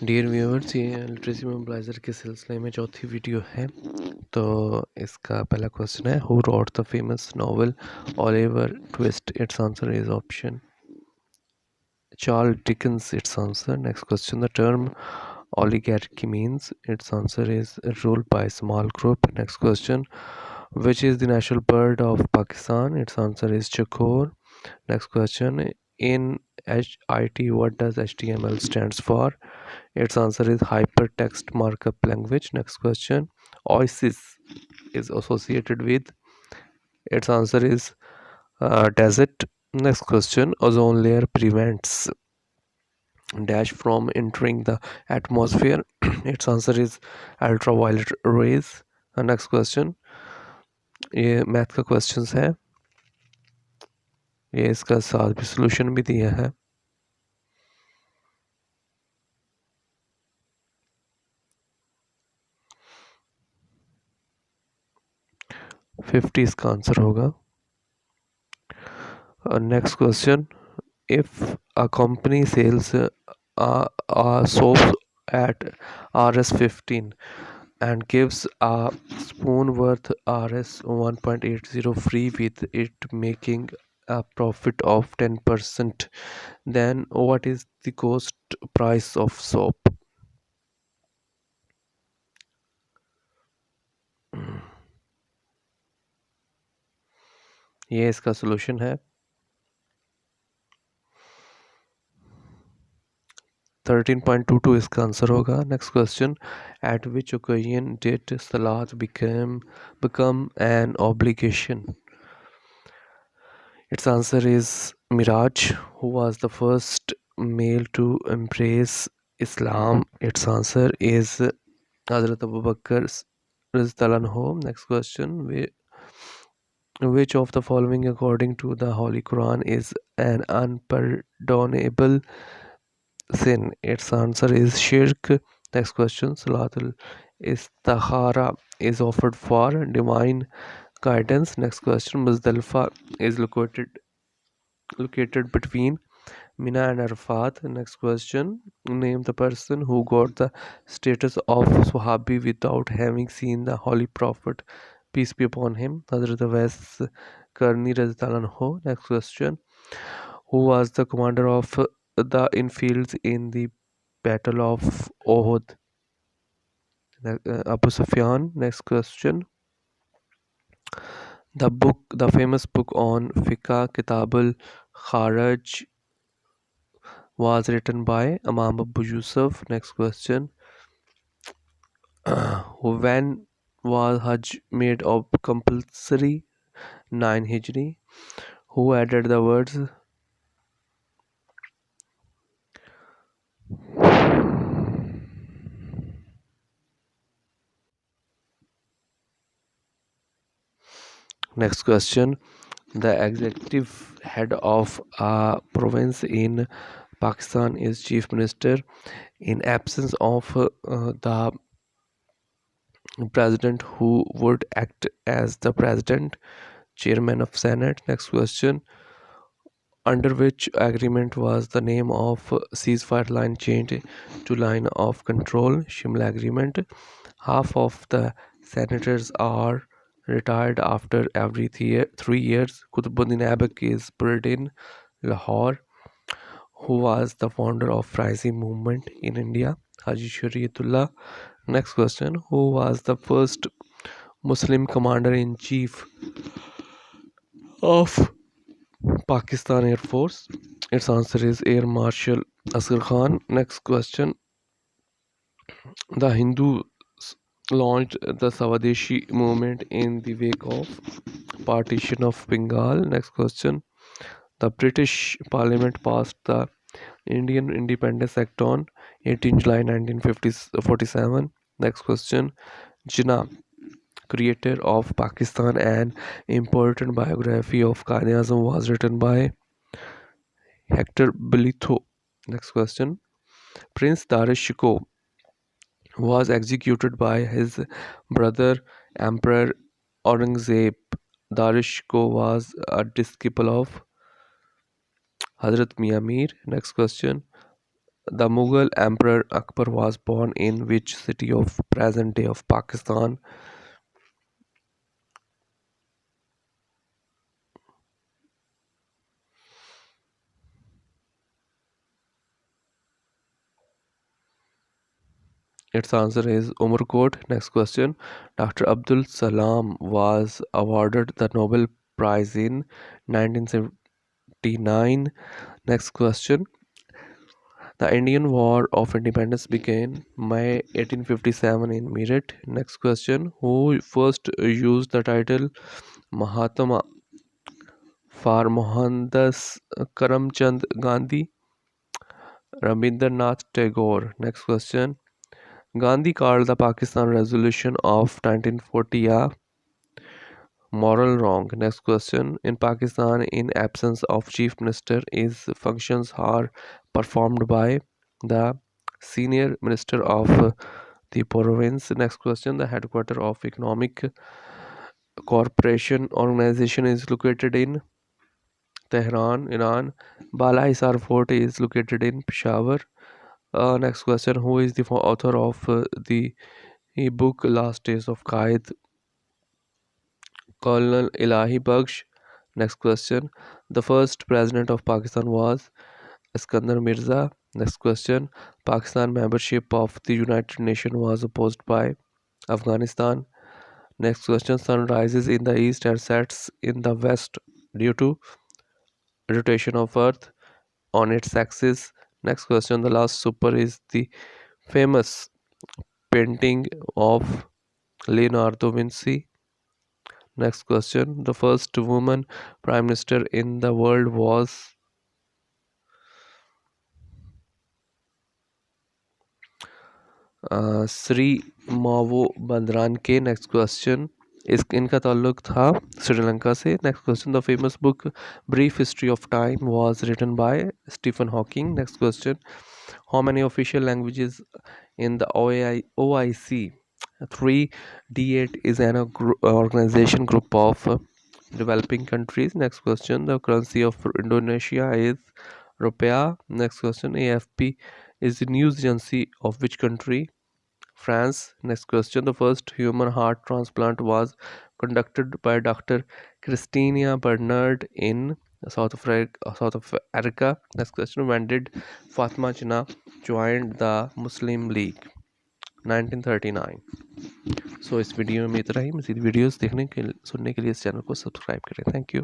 Dear viewers, ये literacy mobiliser के सिलसिले में चौथी वीडियो है। तो इसका पहला क्वेश्चन है, who rot the famous novel Oliver twist? It's answer is option Charles Dickens. Its answer. Next question, the term oligarchy means? Its answer is rule by a small group. Next question, which is the national bird of Pakistan? Its answer is chakor. Next question, in HIT, what does HTML stands for? Its answer is hypertext markup language. Next question, oasis is associated with? Its answer is desert. Next question, ozone layer prevents dash from entering the atmosphere. Its answer is ultraviolet rays. Next question, ये math का questions है, ये इसका साथ भी solution भी दिया है। 50 इसका आंसर होगा। Next question, if a company sells soap at Rs 15 and gives a spoon worth Rs 1.80 free with it making a profit of 10%, then what is the cost price of soap? ये इसका solution है। 13.22 इसका answer होगा। Next question, eight which occasion did salad become an obligation? Its answer is Miraj, who was the first male to embrace Islam. Its answer is Hazrat Abu Bakr Riztalanho. Next question, which of the following according to the Holy Quran is an unpardonable sin? Its answer is shirk. Next question, Salatul Istikhara is offered for divine guidance. Next question, Muzdalifa is located between Mina and Arafat. Next question, name the person who got the status of Sahabi without having seen the Holy Prophet, peace be upon him, Hazrat Awais Karni Radhiyallahu anhu. Next question, who was the commander of the infields in the Battle of Ohud? Abu Sufyan. Next question, the famous book on Fiqh, Kitab al-Kharaj, was written by Imam Abu Yusuf. Next question, when was Hajj made compulsory? 9 Hijri. Who added the words? Next question, the executive head of a province in Pakistan is chief minister. In absence of the president, who would act as the president, chairman of senate? Next question, under which agreement was the name of ceasefire line changed to line of control? Shimla agreement. Half of the senators are retired after every 3 years. Qutbuddin Aibak is buried in Lahore. Who was the founder of rising movement in India? Haji Shariatullah. Next question, who was the first Muslim commander in chief of Pakistan Air Force? Its answer is Air Marshal Asghar Khan. Next question, the Hindus launched the Swadeshi movement in the wake of partition of Bengal. Next question, the British Parliament passed the Indian Independence Act on 18 July 1947. Next question, Jinnah, creator of Pakistan, an important biography of Quaid-e-Azam was written by Hector Belitho. Next question, Prince Darish Shikoh was executed by his brother Emperor Aurangzeb. Darish Shikoh was a disciple of Hazrat Mian Mir. Next question, The Mughal Emperor Akbar was born in which city of present day of Pakistan? Its answer is Umarkot. Next question. Dr. Abdul Salam was awarded the Nobel Prize in 1979. Next question. The Indian War of Independence began May 1857 in Meerut. Next question. Who first used the title Mahatma for Mohandas Karamchand Gandhi? Rabindranath Tagore. Next question. Gandhi called the Pakistan Resolution of 1940 a moral wrong. Next question. In Pakistan, in absence of chief minister, is functions are performed by the senior minister of the province. Next question. The headquarter of economic cooperation organization is located in Tehran, Iran. Bala Hisar Fort is located in Peshawar. Next question. Who is the author of the book Last Days of Qaid? Colonel Elahi Baksh. Next question. The first president of Pakistan was Iskandar Mirza. Next question. Pakistan membership of the United Nations was opposed by Afghanistan. Next question. Sun rises in the east and sets in the west due to rotation of Earth on its axis. Next question. The last super is the famous painting of Leonardo Vinci. Next question. The first woman prime minister in the world was Sirimavo Bandaranaike. Next question. इस इनका ताल्लुक था श्रीलंका से. Next question. The famous book brief history of time was written by Stephen Hawking. Next question. How many official languages in the OIC? 3. D8 is an organization group of developing countries. Next question. The currency of Indonesia is rupiah. Next question. AFP is the news agency of which country? France. Next question. The first human heart transplant was conducted by Dr. Christina Bernard in South Africa. Next question. When did Fatima Jinnah join the Muslim League? 1939. सो इस video में इतना ही. मज़ीद videos देखने के सुनने के लिए इस चैनल को सब्सक्राइब करें. Thank you.